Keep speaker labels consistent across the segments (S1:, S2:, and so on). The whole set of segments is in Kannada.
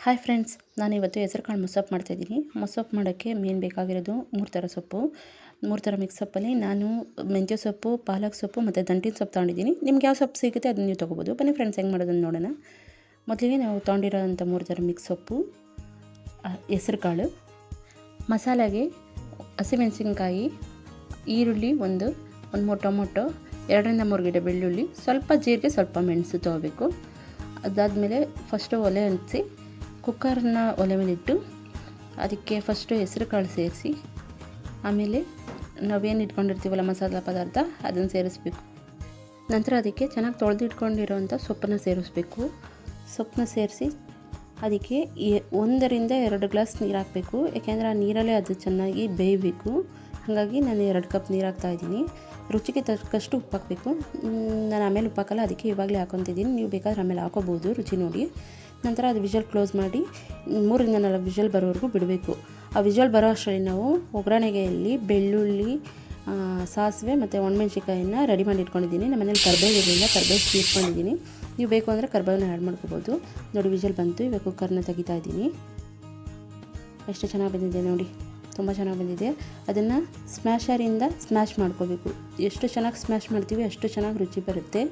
S1: ಹಾಯ್ ಫ್ರೆಂಡ್ಸ್, ನಾನಿವತ್ತು ಹೆಸರುಕಾಳು ಮೊಸಪ್ಪು ಮಾಡ್ತಾಯಿದ್ದೀನಿ. ಮೊಸಪ್ಪು ಮಾಡೋಕ್ಕೆ ಮೇನ್ ಬೇಕಾಗಿರೋದು 3 ಥರ ಸೊಪ್ಪು. 3 ಥರ ಮಿಕ್ಸಪ್ಪಲ್ಲಿ ನಾನು ಮೆಂತ್ಯ ಸೊಪ್ಪು, ಪಾಲಕ್ ಸೊಪ್ಪು ಮತ್ತು ದಂಟಿನ ಸೊಪ್ಪು ತೊಗೊಂಡಿದ್ದೀನಿ. ನಿಮ್ಗೆ ಯಾವ ಸೊಪ್ಪು ಸಿಗುತ್ತೆ ಅದನ್ನ ನೀವು ತೊಗೋಬೋದು. ಬನ್ನಿ ಫ್ರೆಂಡ್ಸ್, ಹೆಂಗೆ ಮಾಡೋದನ್ನು ನೋಡೋಣ. ಮೊದಲಿಗೆ ನಾವು ತೊಗೊಂಡಿರೋಂಥ 3 ಥರ ಮಿಕ್ಸ್ ಸೊಪ್ಪು, ಹೆಸರುಕಾಳು, ಮಸಾಲೆಗೆ ಹಸಿಮೆಣಸಿನ್ಕಾಯಿ, ಈರುಳ್ಳಿ ಒಂದು 3 ಟೊಮೊಟೊ, 2ರಿಂದ 3 ಗಿಡ ಬೆಳ್ಳುಳ್ಳಿ, ಸ್ವಲ್ಪ ಜೀರಿಗೆ, ಸ್ವಲ್ಪ ಮೆಣಸು ತೊಗೋಬೇಕು. ಅದಾದಮೇಲೆ ಫಸ್ಟು ಒಲೆ ಹಂಚಿಸಿ ಕುಕ್ಕರ್ನ ಒಲೆ ಮೇಲಿಟ್ಟು ಅದಕ್ಕೆ ಫಸ್ಟು ಹೆಸರುಕಾಳು ಸೇರಿಸಿ, ಆಮೇಲೆ ನಾವೇನು ಇಟ್ಕೊಂಡಿರ್ತೀವಲ್ಲ ಮಸಾಲೆ ಪದಾರ್ಥ ಅದನ್ನು ಸೇರಿಸ್ಬೇಕು. ನಂತರ ಅದಕ್ಕೆ ಚೆನ್ನಾಗಿ ತೊಳೆದಿಟ್ಕೊಂಡಿರೋಂಥ ಸೊಪ್ಪನ್ನು ಸೇರಿಸ್ಬೇಕು. ಸೊಪ್ಪನ್ನ ಸೇರಿಸಿ ಅದಕ್ಕೆ 1ರಿಂದ 2 ಗ್ಲಾಸ್ ನೀರು ಹಾಕಬೇಕು. ಯಾಕೆಂದರೆ ಆ ನೀರಲ್ಲೇ ಅದು ಚೆನ್ನಾಗಿ ಬೇಯಬೇಕು. ಹಾಗಾಗಿ ನಾನು 2 ಕಪ್ ನೀರು ಹಾಕ್ತಾಯಿದ್ದೀನಿ. ರುಚಿಗೆ ತಕ್ಕಷ್ಟು ಉಪ್ಪು ಹಾಕಬೇಕು. ನಾನು ಆಮೇಲೆ ಉಪ್ಪು ಹಾಕಲ್ಲ, ಅದಕ್ಕೆ ಇವಾಗಲೇ ಹಾಕ್ಕೊತಿದ್ದೀನಿ. ನೀವು ಬೇಕಾದ್ರೆ ಆಮೇಲೆ ಹಾಕೋಬೋದು ರುಚಿ ನೋಡಿ. ನಂತರ ಅದು ವಿಷಲ್ ಕ್ಲೋಸ್ ಮಾಡಿ 3ರಿಂದ 4 ವಿಷಲ್ ಬರೋವರೆಗೂ ಬಿಡಬೇಕು. ಆ ವಿಷಲ್ ಬರೋ ಅಷ್ಟರಲ್ಲಿ ನಾವು ಒಗ್ಗರಣೆಗೆಯಲ್ಲಿ ಬೆಳ್ಳುಳ್ಳಿ, ಸಾಸಿವೆ ಮತ್ತು ಒಣಮೆಣ್ಸಿಕಾಯಿನ ರೆಡಿ ಮಾಡಿ ಇಟ್ಕೊಂಡಿದ್ದೀನಿ. ನಮ್ಮ ಮನೇಲಿ ಕರ್ಬೇವು ಇರಲಿಲ್ಲ, ಕರ್ಬೇವು ಚೀರ್ಕೊಂಡಿದ್ದೀನಿ. ನೀವು ಬೇಕು ಅಂದರೆ ಕರ್ಬೇವನ್ನ ಆ್ಯಡ್ ಮಾಡ್ಕೋಬೋದು. ನೋಡಿ, ವಿಷಲ್ ಬಂತು. ಇವಾಗ ಕುಕ್ಕರ್ನ ತೆಗಿತಾ ಇದ್ದೀನಿ. ಎಷ್ಟು ಚೆನ್ನಾಗಿ ಬಂದಿದೆ ನೋಡಿ, ತುಂಬ ಚೆನ್ನಾಗಿ ಬಂದಿದೆ. ಅದನ್ನು ಸ್ಮ್ಯಾಶರಿಂದ ಸ್ಮ್ಯಾಶ್ ಮಾಡ್ಕೋಬೇಕು. ಎಷ್ಟು ಚೆನ್ನಾಗಿ ಸ್ಮ್ಯಾಶ್ ಮಾಡ್ತೀವಿ ಅಷ್ಟು ಚೆನ್ನಾಗಿ ರುಚಿ ಬರುತ್ತೆ.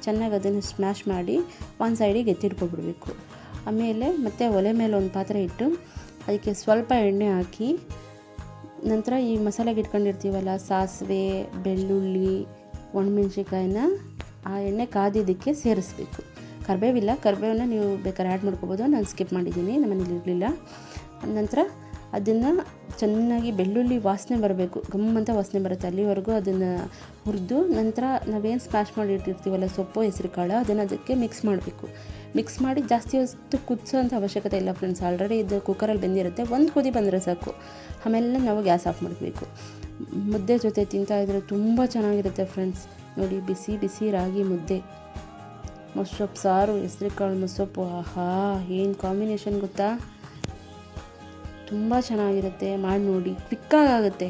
S1: ಚೆನ್ನಾಗಿ ಅದನ್ನು ಸ್ಮ್ಯಾಶ್ ಮಾಡಿ ಒಂದು ಸೈಡಿಗೆ ಎತ್ತಿಟ್ಕೊಬಿಡ್ಬೇಕು. ಆಮೇಲೆ ಮತ್ತೆ ಒಲೆ ಮೇಲೆ ಒಂದು ಪಾತ್ರೆ ಇಟ್ಟು ಅದಕ್ಕೆ ಸ್ವಲ್ಪ ಎಣ್ಣೆ ಹಾಕಿ, ನಂತರ ಈ ಮಸಾಲೆಗೆ ಇಟ್ಕೊಂಡಿರ್ತೀವಲ್ಲ ಸಾಸಿವೆ, ಬೆಳ್ಳುಳ್ಳಿ, ಒಣಮೆಣ್ಸಿಕಾಯಿನ ಆ ಎಣ್ಣೆ ಕಾದಿದ್ದಕ್ಕೆ ಸೇರಿಸ್ಬೇಕು. ಕರಿಬೇವಿಲ್ಲ, ಕರಿಬೇವನ್ನ ನೀವು ಬೇಕಾದ್ರೆ ಆ್ಯಡ್ ಮಾಡ್ಕೋಬೋದು. ನಾನು ಸ್ಕಿಪ್ ಮಾಡಿದ್ದೀನಿ, ನಮ್ಮನೇಲಿ ಇರಲಿಲ್ಲ. ನಂತರ ಅದನ್ನು ಚೆನ್ನಾಗಿ ಬೆಳ್ಳುಳ್ಳಿ ವಾಸನೆ ಬರಬೇಕು, ಗಮ್ಮಂತ ವಾಸನೆ ಬರುತ್ತೆ, ಅಲ್ಲಿವರೆಗೂ ಅದನ್ನು ಹುರಿದು ನಂತರ ನಾವೇನು ಸ್ಮ್ಯಾಶ್ ಮಾಡಿ ಇಟ್ಟಿರ್ತೀವಲ್ಲ ಸೊಪ್ಪು, ಹೆಸರುಕಾಳು, ಅದನ್ನು ಅದಕ್ಕೆ ಮಿಕ್ಸ್ ಮಾಡಬೇಕು. ಮಿಕ್ಸ್ ಮಾಡಿ ಜಾಸ್ತಿ ಹೊತ್ತು ಕುದಿಸೋಂಥ ಅವಶ್ಯಕತೆ ಇಲ್ಲ ಫ್ರೆಂಡ್ಸ್. ಆಲ್ರೆಡಿ ಇದು ಕುಕ್ಕರಲ್ಲಿ ಬೆಂದಿರುತ್ತೆ. ಒಂದು ಕುದಿ ಬಂದರೆ ಸಾಕು. ಆಮೇಲೆ ನಾವು ಗ್ಯಾಸ್ ಆಫ್ ಮಾಡಬೇಕು. ಮುದ್ದೆ ಜೊತೆ ತಿಂತಾಯಿದ್ರೆ ತುಂಬ ಚೆನ್ನಾಗಿರುತ್ತೆ ಫ್ರೆಂಡ್ಸ್. ನೋಡಿ, ಬಿಸಿ ಬಿಸಿ ರಾಗಿ ಮುದ್ದೆ, ಮೊಸಪ್ಪು ಸಾರು, ಹೆಸರುಕಾಳು ಮೊಸಪ್ಪು, ಆಹಾ ಏನು ಕಾಂಬಿನೇಷನ್ ಗೊತ್ತಾ. ತುಂಬ ಚೆನ್ನಾಗಿರುತ್ತೆ. ಮಾಡಿ ನೋಡಿ, ಕ್ವಿಕ್ಕಾಗುತ್ತೆ.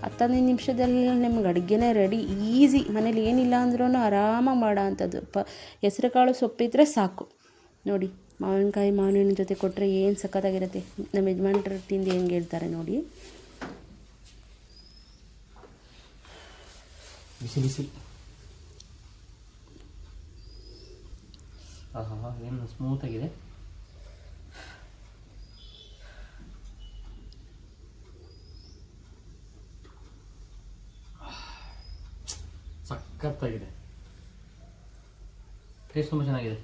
S1: 10-15 ನಿಮಿಷದಲ್ಲಿ ನಿಮ್ಗೆ ಅಡುಗೆನೇ ರೆಡಿ. ಈಸಿ, ಮನೇಲಿ ಏನಿಲ್ಲ ಅಂದ್ರೂ ಆರಾಮಾಗಿ ಮಾಡೋ ಅಂಥದ್ದು. ಹೆಸರುಕಾಳು ಸೊಪ್ಪಿದ್ರೆ ಸಾಕು. ನೋಡಿ, ಮಾವಿನಕಾಯಿ ಮಾವಿನ ಜೊತೆ ಕೊಟ್ಟರೆ ಏನು ಸಖತ್ತಾಗಿರುತ್ತೆ. ನಮ್ಮ ಯಜಮಾನ್ರು ತಿಂದು ಹೆಂಗೆ ಹೇಳ್ತಾರೆ ನೋಡಿ.
S2: ಬಿಸಿ ಬಿಸಿ, ಆಹಾ ಏನು ಸ್ಮೂತಾಗಿದೆ. ಸಖತ್ತಾಗಿದೆ. ಟೇಸ್ಟ್ ತುಂಬ ಚೆನ್ನಾಗಿದೆ.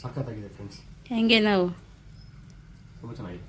S2: ಸಖತ್ತಾಗಿದೆ ಫ್ರೆಂಡ್ಸ್.
S1: ಹೆಂಗೆ ನಾವು
S2: ತುಂಬ ಚೆನ್ನಾಗಿದೆ.